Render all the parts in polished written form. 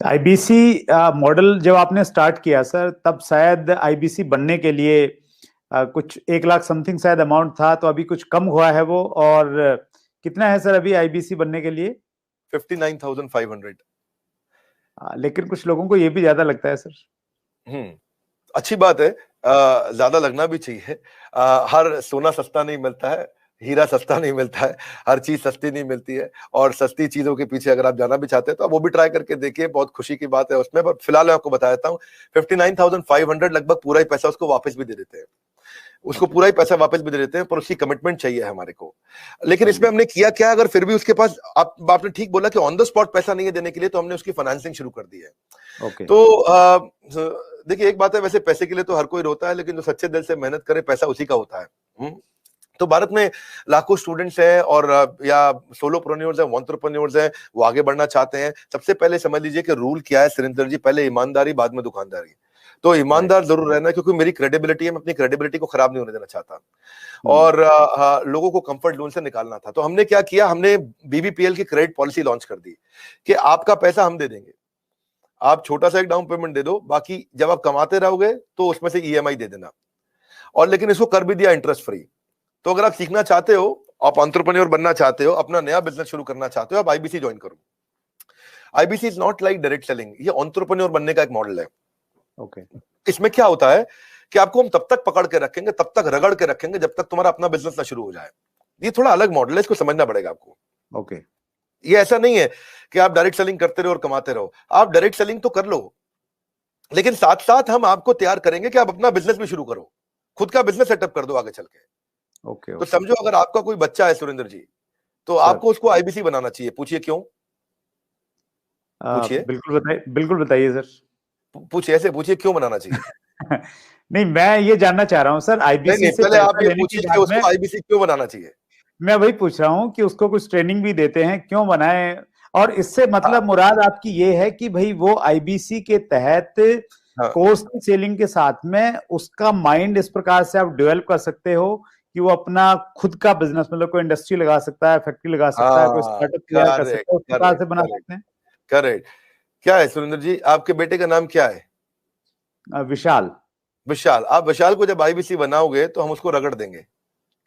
IBC model जब आपने start किया सर, तब शायद आईबीसी बनने के लिए कुछ 1 लाख समथिंग शायद अमाउंट था, तो अभी कुछ कम हुआ है वो। और कितना है सर अभी आईबीसी बनने के लिए? 59,500। लेकिन कुछ लोगों को ये भी ज्यादा लगता है सर। अच्छी बात है, ज्यादा लगना भी चाहिए। हर सोना सस्ता नहीं मिलता है, हीरा सस्ता नहीं मिलता है, हर चीज सस्ती नहीं मिलती है। और सस्ती चीजों के पीछे अगर आप जाना भी चाहते हैं तो आप वो भी ट्राई करके देखिए, बहुत खुशी की बात है उसमें। पर फिलहाल मैं आपको बता देता हूँ, 59,500 लगभग पूरा ही पैसा उसको वापस भी दे देते हैं, उसको पूरा ही पैसा वापस भी दे देते हैं, पर उसकी कमिटमेंट चाहिए हमारे को। लेकिन इसमें हमने किया क्या, अगर फिर भी उसके पास, आपने ठीक बोला कि ऑन द स्पॉट पैसा नहीं है देने के लिए, तो हमने उसकी फाइनेंसिंग शुरू कर दी है। तो देखिए, एक बात है, वैसे पैसे के लिए तो हर कोई रोता है, लेकिन जो सच्चे दिल से मेहनत करे पैसा उसी का होता है। तो भारत में लाखों स्टूडेंट्स हैं और या सोलोप्रेन्योर्स हैं, एंटरप्रेन्योर्स हैं, वो आगे बढ़ना चाहते हैं। सबसे पहले समझ लीजिए कि रूल क्या है सुरेंद्र जी, पहले ईमानदारी, बाद में दुकानदारी। तो ईमानदार जरूर रहना, क्योंकि मेरी क्रेडिबिलिटी है, मैं अपनी क्रेडिबिलिटी को खराब नहीं होने देना चाहता, और लोगों को कंफर्ट जोन से निकालना था। तो हमने क्या किया, हमने बीबीपीएल की क्रेडिट पॉलिसी लॉन्च कर दी कि आपका पैसा हम दे देंगे, आप छोटा सा एक डाउन पेमेंट दे दो, बाकी जब आप कमाते रहोगे तो उसमें से ईएमआई दे देना। और लेकिन इसको कर भी दिया इंटरेस्ट फ्री। तो अगर आप सीखना चाहते हो, आप एंटरप्रेन्योर बनना चाहते हो, अपना नया बिजनेस शुरू करना चाहते हो, आप आईबीसी ज्वाइन करो। IBC is not like direct selling, ये एंटरप्रेन्योर बनने का एक मॉडल है। इसमें क्या होता है कि आपको हम तब तक पकड़ के रखेंगे, तब तक रगड़ के रखेंगे, जब तक तुम्हारा अपना बिजनेस ना शुरू हो जाए। ये थोड़ा अलग मॉडल है, इसको समझना पड़ेगा आपको। ये ऐसा नहीं है कि आप डायरेक्ट सेलिंग करते रहो और कमाते रहो। आप डायरेक्ट सेलिंग तो कर लो, लेकिन साथ साथ हम आपको तैयार करेंगे कि आप अपना बिजनेस भी शुरू करो, खुद का बिजनेस सेटअप कर दो आगे चल के। तो समझो, अगर आपका कोई बच्चा है सुरेंद्र जी, तो आपको उसको आईबीसी बनाना चाहिए। पूछिए क्यों? पूछिए, बिल्कुल बताइए सर। पूछिए, ऐसे पूछिए क्यों बनाना चाहिए। नहीं, मैं ये जानना चाह रहा हूँ सर, आईबीसी से पहले आप ये पूछिए कि उसको आईबीसी क्यों बनाना चाहिए। मैं वही पूछ रहा हूँ कि उसको कुछ ट्रेनिंग भी देते हैं, क्यों बनाए? और इससे मतलब मुराद आपकी ये है कि भाई वो आईबीसी के तहत कोर्स की सेलिंग के साथ में उसका माइंड इस प्रकार से आप डेवलप कर सकते हो कि वो अपना खुद का बिजनेस, मतलब कोई इंडस्ट्री लगा सकता है, फैक्ट्री लगा सकता है, कोई स्टार्टअप तैयार कर सकता है, उस प्रकार से बना सकते हैं। करेक्ट। क्या है सुरेंद्र जी, आपके बेटे का नाम क्या है? विशाल। विशाल। आप विशाल को जब आईबीसी बनाओगे तो हम उसको रगड़ देंगे।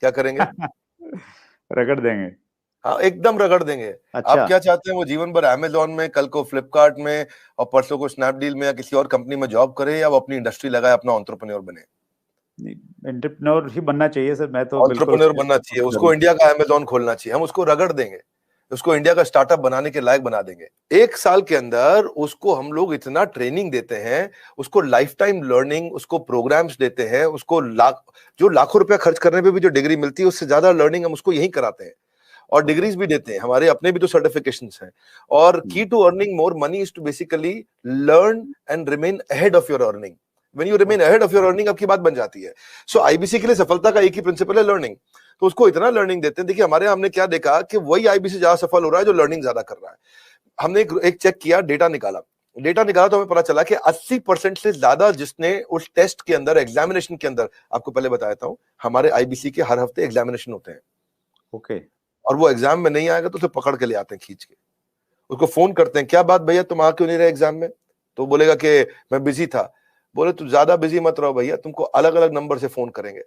क्या करेंगे? रगड़ देंगे। हाँ, एकदम रगड़ देंगे। अच्छा। आप क्या चाहते हैं, वो जीवन भर अमेजोन में, कल को फ्लिपकार्ट में, और परसों को स्नैपडील में या किसी और कंपनी में जॉब करे, या वो अपनी इंडस्ट्री लगाए, अपना एंटरप्रेन्योर बने? एंटरप्रेन्योर ही बनना चाहिए सर। मैं तो एंटरप्रेन्योर बनना चाहिए, उसको इंडिया का अमेजोन खोलना चाहिए। हम उसको रगड़ देंगे, उसको इंडिया का स्टार्टअप बनाने के लायक बना देंगे। 1 साल के अंदर उसको हम लोग इतना ट्रेनिंग देते हैं, उसको लाइफ टाइम लर्निंग, उसको प्रोग्राम्स देते हैं, उसको जो लाखों रुपया खर्च करने पे भी जो डिग्री मिलती है, उससे ज्यादा लर्निंग हम उसको यही कराते हैं, और डिग्रीज भी देते हैं। हमारे अपने भी तो सर्टिफिकेशंस हैं। और key to earning more money is to basically learn and remain ahead of your earning. When you remain ahead of your earning, आपकी बात बन जाती है। सो आईबीसी के लिए सफलता का एक ही प्रिंसिपल है, लर्निंग। तो उसको इतना लर्निंग देते हैं। देखिए, हमारे हमने क्या देखा कि वही आईबीसी ज्यादा सफल हो रहा है जो लर्निंग ज्यादा कर रहा है। हमने एक चेक किया, डेटा निकाला तो हमें पता चला कि 80% से ज्यादा जिसने उस टेस्ट के अंदर, एग्जामिनेशन के अंदर, आपको पहले बताया हूं, हमारे आईबीसी के हर हफ्ते एग्जामिनेशन होते हैं। और वो एग्जाम में नहीं आएगा तो उसे पकड़ के ले आते हैं खींच के, उसको फोन करते हैं, क्या बात भैया तुम आ क्यों नहीं रहे एग्जाम में? तो बोलेगा कि मैं बिजी था। बोले तू ज्यादा बिजी मत रहो भैया, तुमको अलग अलग नंबर से फोन करेंगे,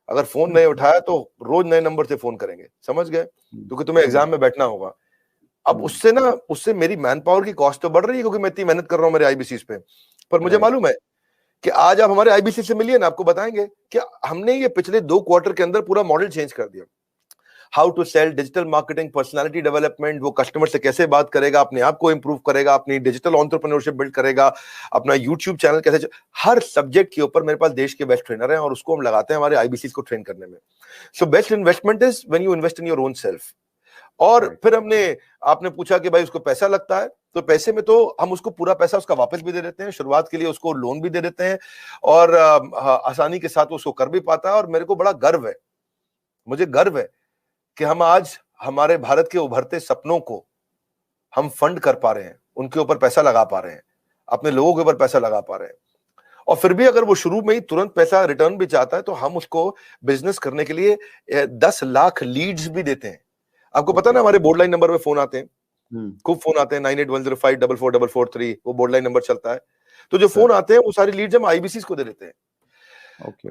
अगर फोन नहीं उठाया तो रोज नए नंबर से फोन करेंगे, समझ गए? क्योंकि तुम्हें एग्जाम में बैठना होगा। अब उससे मेरी मैन पावर की कॉस्ट तो बढ़ रही है, क्योंकि मैं इतनी मेहनत कर रहा हूं मेरे आईबीसी पे। पर मुझे मालूम है कि आज आप हमारे आईबीसी से मिलिए ना, आपको बताएंगे कि हमने ये पिछले 2 क्वार्टर के अंदर पूरा मॉडल चेंज कर दिया। How to sell, digital marketing, personality development, वो कस्टमर से कैसे बात करेगा, अपने आप को इंप्रूव करेगा, अपनी डिजिटल एंटरप्रेन्योरशिप बिल्ड करेगा, अपना यूट्यूब चैनल कैसे हर सब्जेक्ट के ऊपर मेरे पास देश के बेस्ट ट्रेनर हैं, और उसको हम लगाते हैं हमारे आईबीसी को ट्रेन करने में। So best investment is when you invest in your own self. और फिर आपने पूछा कि भाई उसको पैसा लगता है, तो पैसे में तो हम उसको पूरा पैसा उसका वापस भी दे देते हैं, शुरुआत के लिए उसको लोन भी दे देते हैं, और आसानी के साथ उसको कर भी पाता है। और मेरे को बड़ा गर्व है, मुझे गर्व है कि हम आज हमारे भारत के उभरते सपनों को हम फंड कर पा रहे हैं, उनके ऊपर पैसा लगा पा रहे हैं, अपने लोगों के ऊपर पैसा लगा पा रहे हैं। और फिर भी अगर वो शुरू में ही तुरंत पैसा रिटर्न भी चाहता है, तो हम उसको बिजनेस करने के लिए 10 लाख लीड्स भी देते हैं। आपको पता ना, हमारे बोर्ड लाइन नंबर पे फोन आते हैं, खूब फोन आते हैं 9810544443, वो बोर्ड लाइन नंबर चलता है। तो जो फोन आते हैं वो सारी लीड्स हम आईबीसी को दे देते हैं।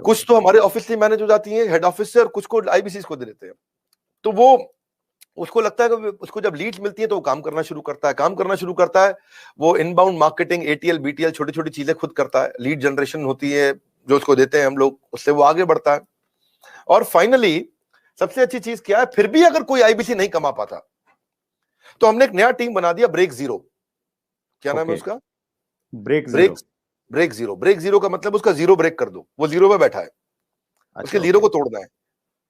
कुछ तो हमारे ऑफिस से मैनेज हो जाती हैं हेड ऑफिस से, और कुछ को आईबीसी को दे देते हैं। तो वो उसको लगता है कि उसको जब लीड्स मिलती है तो वो काम करना शुरू करता है। वो इनबाउंड मार्केटिंग, एटीएल बीटीएल छोटी छोटी चीजें खुद करता है। लीड जनरेशन होती है जो उसको देते हैं हम लोग, उससे वो आगे बढ़ता है। और फाइनली सबसे अच्छी चीज क्या है, फिर भी अगर कोई आईबीसी नहीं कमा पाता तो हमने एक नया टीम बना दिया, ब्रेक जीरो। क्या नाम है उसका? Break zero. ब्रेक जीरो का मतलब उसका जीरो ब्रेक कर दो, वो जीरो पे बैठा है, उसके जीरो को तोड़ना है।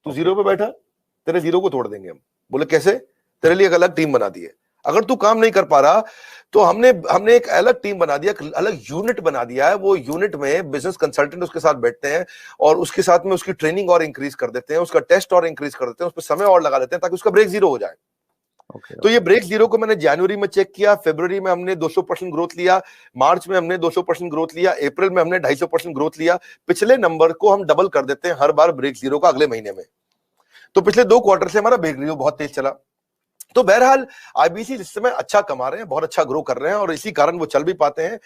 तू जीरो पे बैठा, तेरे जीरो को तोड़ देंगे हम। बोले कैसे? तेरे लिए एक अलग टीम बना दी है। अगर तू काम नहीं कर पा रहा तो हमने एक अलग टीम बना दिया, अलग यूनिट बना दिया है। वो यूनिट में बिजनेस कंसल्टेंट उसके साथ बैठते हैं और उसके साथ में उसकी ट्रेनिंग और इंक्रीज कर देते हैं, उसका टेस्ट और इंक्रीज कर देते हैं, उस पर समय और लगा देते हैं ताकि उसका ब्रेक जीरो हो जाए। तो ये ब्रेक जीरो को मैंने जनवरी में चेक किया, फरवरी में हमने 200% ग्रोथ लिया, मार्च में हमने 200% ग्रोथ लिया, अप्रैल में हमने 250% ग्रोथ लिया। पिछले नंबर को हम डबल कर देते हैं हर बार ब्रेक जीरो का अगले महीने में। तो पिछले 2 क्वार्टर से हमारा ब्रेक जीरो बहुत तेज चला। तो बहरहाल आईबीसी इस समय अच्छा कमा रहे हैं, बहुत अच्छा ग्रो कर रहे हैं, और इसी कारण वो चल भी पाते हैं।